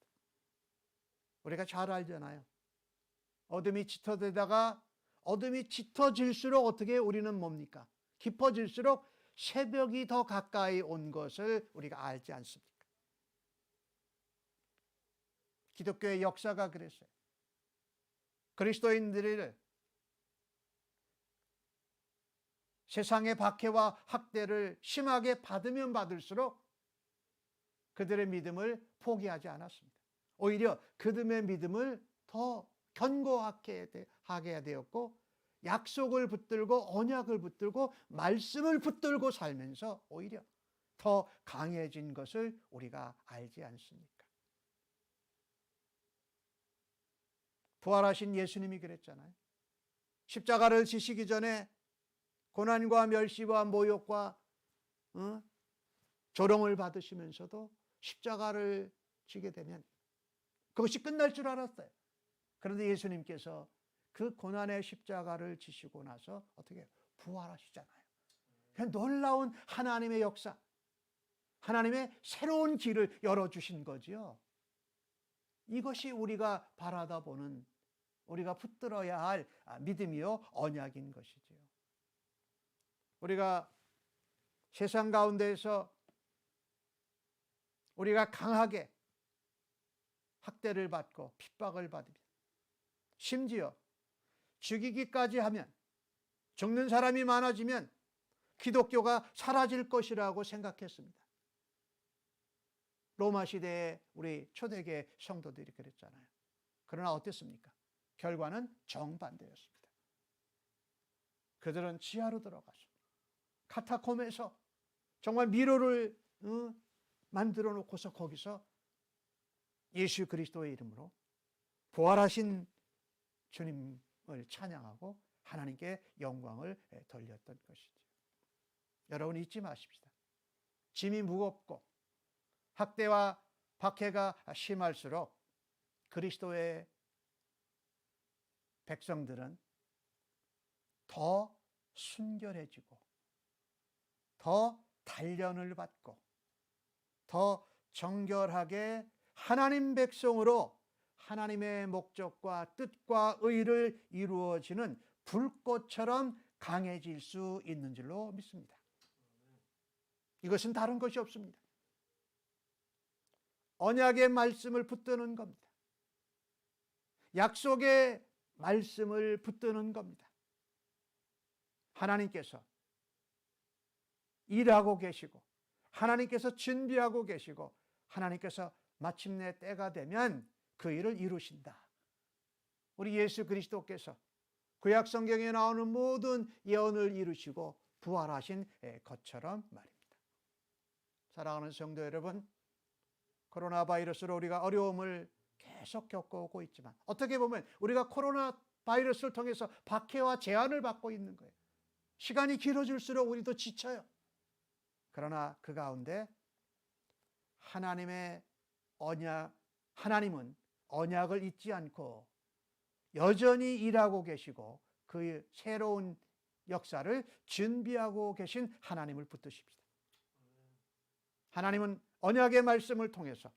우리가 잘 알잖아요. 어둠이 짙어지다가 어둠이 짙어질수록 어떻게 우리는 뭡니까? 깊어질수록 새벽이 더 가까이 온 것을 우리가 알지 않습니까? 기독교의 역사가 그랬어요. 그리스도인들을 세상의 박해와 학대를 심하게 받으면 받을수록 그들의 믿음을 포기하지 않았습니다. 오히려 그들의 믿음을 더 견고하게 하게 되었고, 약속을 붙들고 언약을 붙들고 말씀을 붙들고 살면서 오히려 더 강해진 것을 우리가 알지 않습니까? 부활하신 예수님이 그랬잖아요. 십자가를 지시기 전에 고난과 멸시와 모욕과 조롱을 받으시면서도 십자가를 지게 되면 그것이 끝날 줄 알았어요. 그런데 예수님께서 그 고난의 십자가를 지시고 나서 어떻게 부활하시잖아요. 그냥 놀라운 하나님의 역사, 하나님의 새로운 길을 열어주신 거지요. 이것이 우리가 바라다 보는, 우리가 붙들어야 할 믿음이요 언약인 것이지요. 우리가 세상 가운데에서 우리가 강하게 학대를 받고 핍박을 받으며 심지어 죽이기까지 하면, 죽는 사람이 많아지면 기독교가 사라질 것이라고 생각했습니다. 로마 시대에 우리 초대교회 성도들이 그랬잖아요. 그러나 어땠습니까? 결과는 정반대였습니다. 그들은 지하로 들어가서 카타콤에서 정말 미로를 만들어 놓고서 거기서 예수 그리스도의 이름으로 부활하신 주님을 찬양하고 하나님께 영광을 돌렸던 것이죠. 여러분 잊지 마십시다. 짐이 무겁고 학대와 박해가 심할수록 그리스도의 백성들은 더 순결해지고 더 단련을 받고 더 정결하게 하나님 백성으로 하나님의 목적과 뜻과 의를 이루어지는 불꽃처럼 강해질 수 있는 줄로 믿습니다. 이것은 다른 것이 없습니다. 언약의 말씀을 붙드는 겁니다. 약속의 말씀을 붙드는 겁니다. 하나님께서 일하고 계시고 하나님께서 준비하고 계시고 하나님께서 마침내 때가 되면 그 일을 이루신다. 우리 예수 그리스도께서 구약 성경에 나오는 모든 예언을 이루시고 부활하신 것처럼 말입니다. 사랑하는 성도 여러분, 코로나 바이러스로 우리가 어려움을 계속 겪어오고 있지만 어떻게 보면 우리가 코로나 바이러스를 통해서 박해와 제한을 받고 있는 거예요. 시간이 길어질수록 우리도 지쳐요. 그러나 그 가운데 하나님은 언약을 잊지 않고 여전히 일하고 계시고 그 새로운 역사를 준비하고 계신 하나님을 붙드십시다. 하나님은 언약의 말씀을 통해서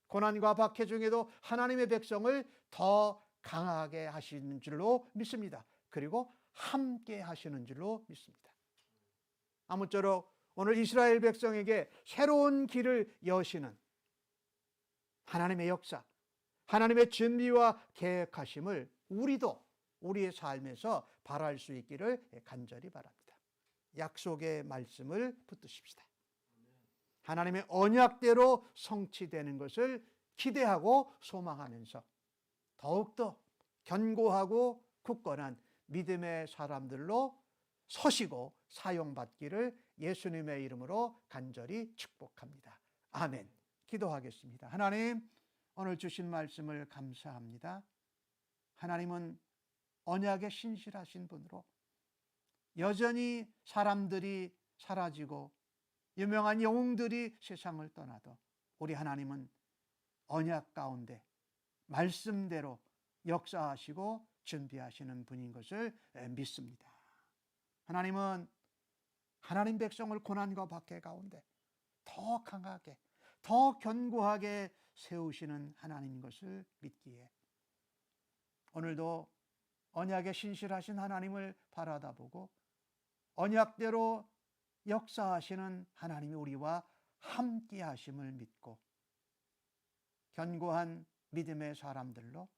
고난과 박해 중에도 하나님의 백성을 더 강하게 하시는 줄로 믿습니다. 그리고 함께 하시는 줄로 믿습니다. 아무쪼록 오늘 이스라엘 백성에게 새로운 길을 여시는 하나님의 역사, 하나님의 준비와 계획하심을 우리도 우리의 삶에서 바랄 수 있기를 간절히 바랍니다. 약속의 말씀을 붙드십시다. 하나님의 언약대로 성취되는 것을 기대하고 소망하면서 더욱더 견고하고 굳건한 믿음의 사람들로 서시고 사용받기를 예수님의 이름으로 간절히 축복합니다. 아멘. 기도하겠습니다. 하나님, 오늘 주신 말씀을 감사합니다. 하나님은 언약에 신실하신 분으로 여전히 사람들이 사라지고 유명한 영웅들이 세상을 떠나도 우리 하나님은 언약 가운데 말씀대로 역사하시고 준비하시는 분인 것을 믿습니다. 하나님은 하나님 백성을 고난과 박해 가운데 더 강하게, 더 견고하게 세우시는 하나님인 것을 믿기에 오늘도 언약에 신실하신 하나님을 바라다보고 언약대로 역사하시는 하나님이 우리와 함께 하심을 믿고 견고한 믿음의 사람들로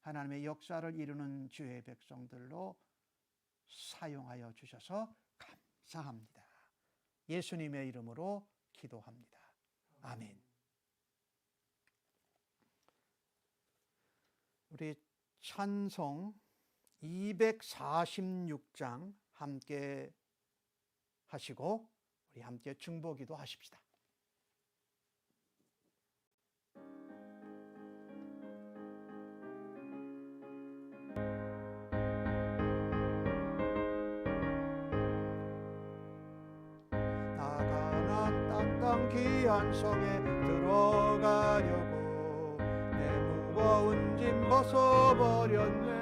하나님의 역사를 이루는 주의 백성들로 사용하여 주셔서 감사합니다. 예수님의 이름으로 기도합니다. 아멘. 우리 찬송 246장 함께 하시고 우리 함께 중보기도 하십시다. 나가난 땅땅 귀한 성에 들어가려고 내 무거운 짐 벗어버렸네.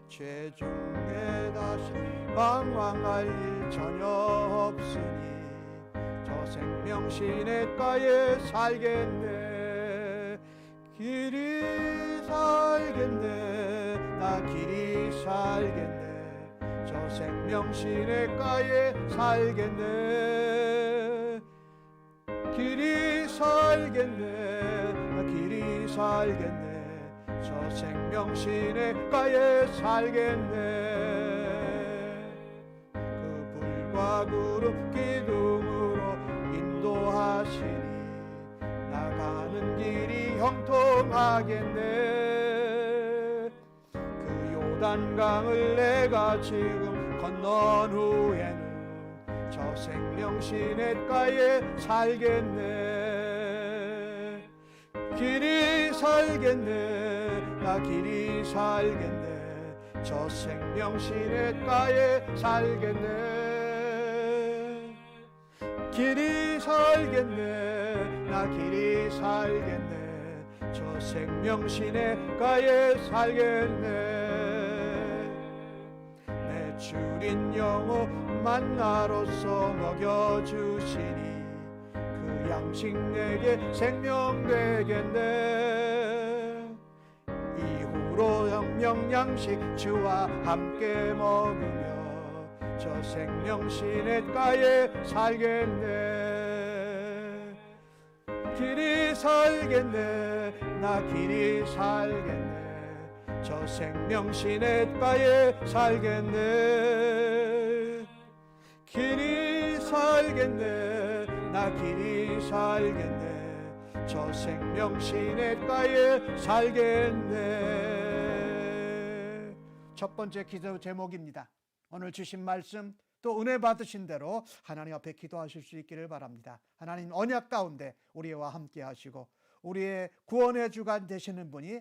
죄 중에 다시 방황할 일 전혀 없으니 저 생명 시냇가에 살겠네. 길이 살겠네. 나 길이 살겠네. 저 생명 시냇가에 살겠네. 길이 살겠네. 나 길이 살겠네. 저 생명 시냇가에 살겠네. 그 불과 구름 기둥으로 인도하시니 나가는 길이 형통하겠네. 그 요단강을 내가 지금 건넌 후에는 저 생명 시냇가에 살겠네. 길이 살겠네. 나 길이 살겠네. 저 생명 시냇가에 살겠네. 길이 살겠네. 나 길이 살겠네. 저 생명 시냇가에 살겠네. 내 주린 영혼 만나로서 먹여주시니 그 양식 내게 생명 되겠네. 이후로 영영 양식 주와 함께 먹으며 저 생명 시냇가에 살겠네. 길이 살겠네. 나 길이 살겠네. 저 생명 시냇가에 살겠네. 길이 살겠네. 나 길이 살겠네. 저 생명 시냇가에 살겠네. 첫 번째 기도 제목입니다. 오늘 주신 말씀 또 은혜 받으신 대로 하나님 앞에 기도하실 수 있기를 바랍니다. 하나님 언약 가운데 우리와 함께 하시고 우리의 구원의 주관 되시는 분이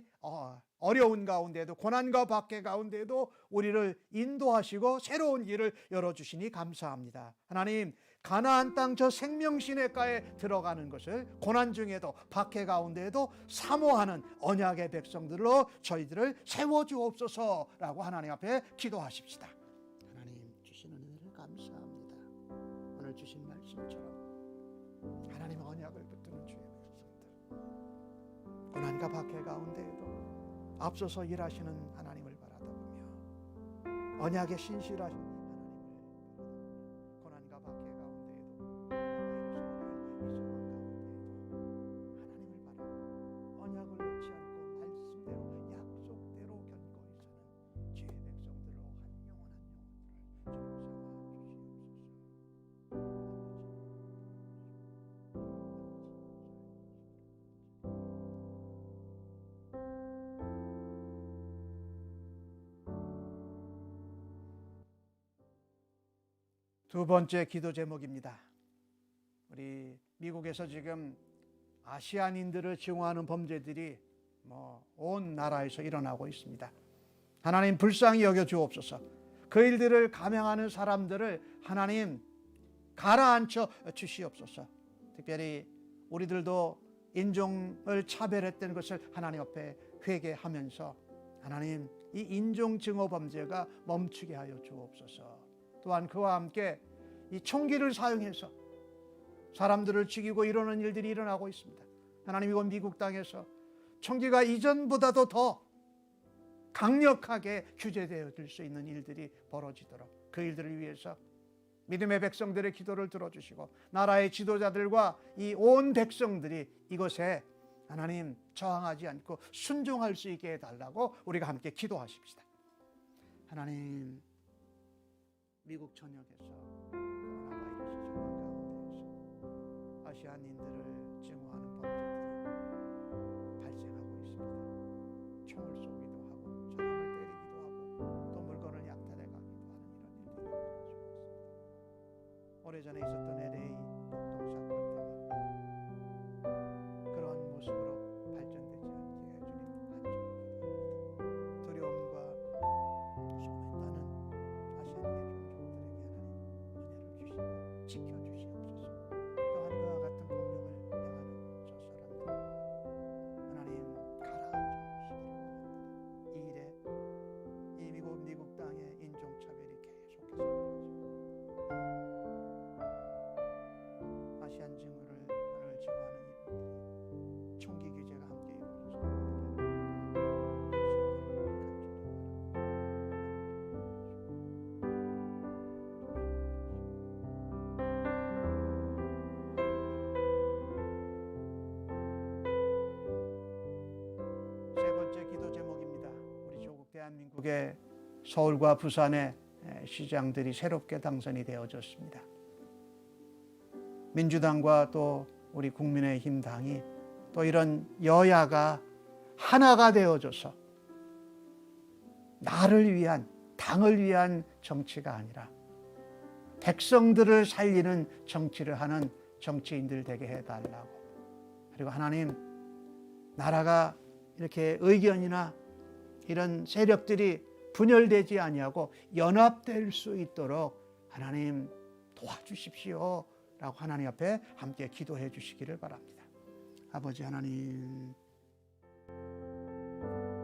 어려운 가운데도 고난과 박해 가운데도 우리를 인도하시고 새로운 길을 열어주시니 감사합니다. 하나님 가나안 땅 저 생명 시냇가에 들어가는 것을 고난 중에도 박해 가운데에도 사모하는 언약의 백성들로 저희들을 세워주옵소서라고 하나님 앞에 기도하십시다. 하나님 주시는 은혜를 감사합니다. 오늘 주신 말씀처럼 하나님 언약을 붙드는 주의 백성들, 고난과 박해 가운데에도 앞서서 일하시는 하나님을 바라보며 언약의 신실하신 하나님을 고난과 박해 가운데에도 이 상황 가운데에도 하나님을 바라보 언약을 놓지 않고 말씀대로 약속대로 견고히 사는 주의 백성들로 한 영혼 한 영혼들을 주님 두 번째 기도 제목입니다. 우리 미국에서 지금 아시안인들을 증오하는 범죄들이 온 나라에서 일어나고 있습니다. 하나님 불쌍히 여겨 주옵소서. 그 일들을 감행하는 사람들을 하나님 가라앉혀 주시옵소서. 특별히 우리들도 인종을 차별했던 것을 하나님 앞에 회개하면서 하나님 이 인종 증오 범죄가 멈추게 하여 주옵소서. 또한 그와 함께 이 총기를 사용해서 사람들을 죽이고 이러는 일들이 일어나고 있습니다. 하나님 이번 미국 땅에서 총기가 이전보다도 더 강력하게 규제되어질 수 있는 일들이 벌어지도록 그 일들을 위해서 믿음의 백성들의 기도를 들어주시고 나라의 지도자들과 이 온 백성들이 이것에 하나님 저항하지 않고 순종할 수 있게 해달라고 우리가 함께 기도하십시다. 하나님 미국 전역에서 코로나 바이러스 상황 가운데에서 아시안인들을 증오하는 범죄들이 발생하고 있습니다. 총을 쏘기도 하고 사람을 때리기도 하고 또 물건을 약탈해 가기도 하는 이런 일들이 벌어지고 있습니다. 오래전에 있었던 LA 폭동 사건 때와 그러한 모습으로 발전되지 않게 주님 간절히 기도합니다. 두려움과 소문에 따는 아시안계 종족들에게 하나님 은혜를 주시고 지켜주시옵소서. 또한 그와 같은 폭력을 행하는 저 사람들 하나님 가라앉혀 주시기를 원합니다. 이 일에 이 미국 대한민국의 서울과 부산의 시장들이 새롭게 당선이 되어졌습니다. 민주당과 또 우리 국민의힘 당이 또 이런 여야가 하나가 되어져서 나를 위한, 당을 위한 정치가 아니라 백성들을 살리는 정치를 하는 정치인들 되게 해달라고. 그리고 하나님, 나라가 이렇게 의견이나 이런 세력들이 분열되지 아니하고 연합될 수 있도록 하나님 도와주십시오 라고 하나님 앞에 함께 기도해 주시기를 바랍니다. 아버지 하나님,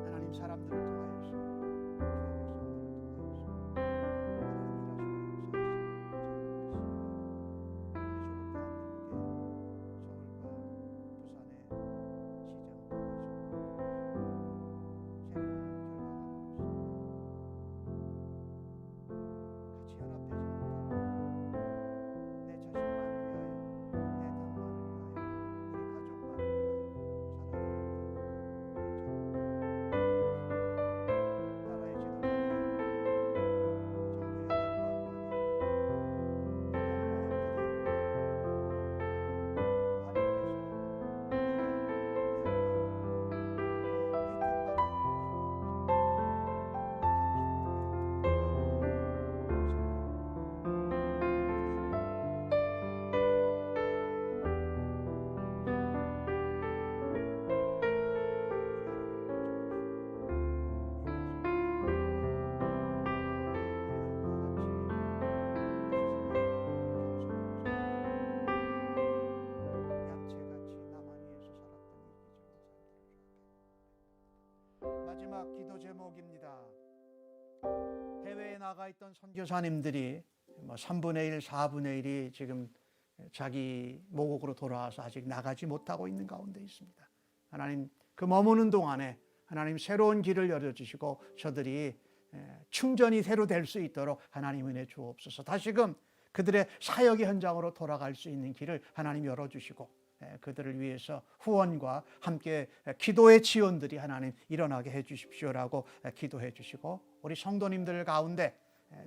하나님 사람들을 통하여서 마지막 기도 제목입니다. 해외에 나가 있던 선교사님들이 3분의 1, 4분의 1이 지금 자기 모국으로 돌아와서 아직 나가지 못하고 있는 가운데 있습니다. 하나님, 그 머무는 동안에 하나님 새로운 길을 열어주시고 저들이 충전이 새로 될 수 있도록 하나님 은혜 주옵소서. 다시금 그들의 사역의 현장으로 돌아갈 수 있는 길을 하나님 열어주시고 그들을 위해서 후원과 함께 기도의 지원들이 하나님 일어나게 해주십시오라고 기도해 주시고, 우리 성도님들 가운데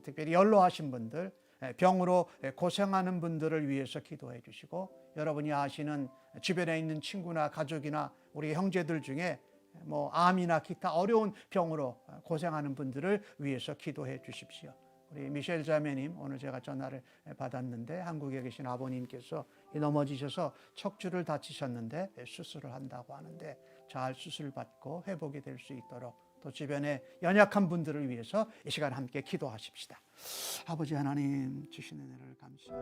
특별히 연로하신 분들, 병으로 고생하는 분들을 위해서 기도해 주시고, 여러분이 아시는 주변에 있는 친구나 가족이나 우리 형제들 중에 암이나 기타 어려운 병으로 고생하는 분들을 위해서 기도해 주십시오. 우리 미셸 자매님, 오늘 제가 전화를 받았는데 한국에 계신 아버님께서 넘어지셔서 척추를 다치셨는데 수술을 한다고 하는데 잘 수술받고 회복이 될 수 있도록, 또 주변에 연약한 분들을 위해서 이 시간 함께 기도하십시다. 아버지 하나님, 주신 은혜를 감사합니다.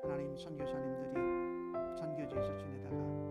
하나님, 선교사님들이 선교지에서 지내다가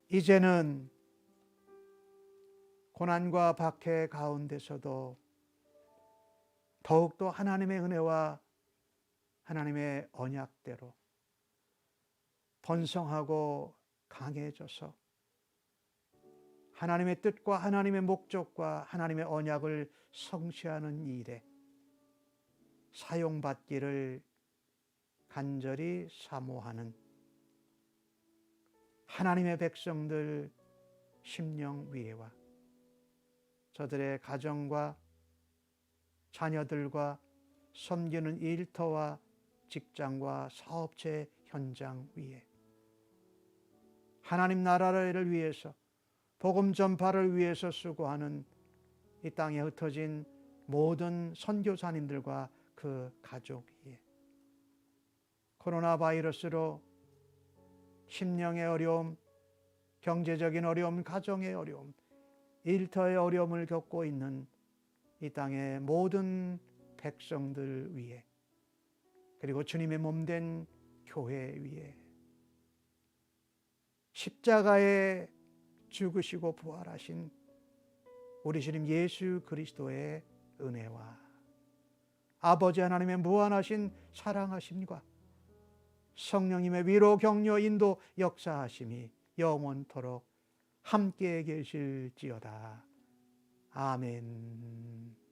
이제는 고난과 박해 가운데서도 더욱더 하나님의 은혜와 하나님의 언약대로 번성하고 강해져서 하나님의 뜻과 하나님의 목적과 하나님의 언약을 성취하는 일에 사용받기를 간절히 사모하는 하나님의 백성들 심령 위에와 저들의 가정과 자녀들과 섬기는 일터와 직장과 사업체 현장 위에 하나님 나라를 위해서 복음 전파를 위해서 수고하는 이 땅에 흩어진 모든 선교사님들과 그 가족 위에 코로나 바이러스로 심령의 어려움, 경제적인 어려움, 가정의 어려움, 일터의 어려움을 겪고 있는 이 땅의 모든 백성들 위에 그리고 주님의 몸된 교회 위에 십자가에 죽으시고 부활하신 우리 주님 예수 그리스도의 은혜와 아버지 하나님의 무한하신 사랑하심과 성령님의 위로 격려 인도 역사하심이 영원토록 함께 계실지어다. 아멘.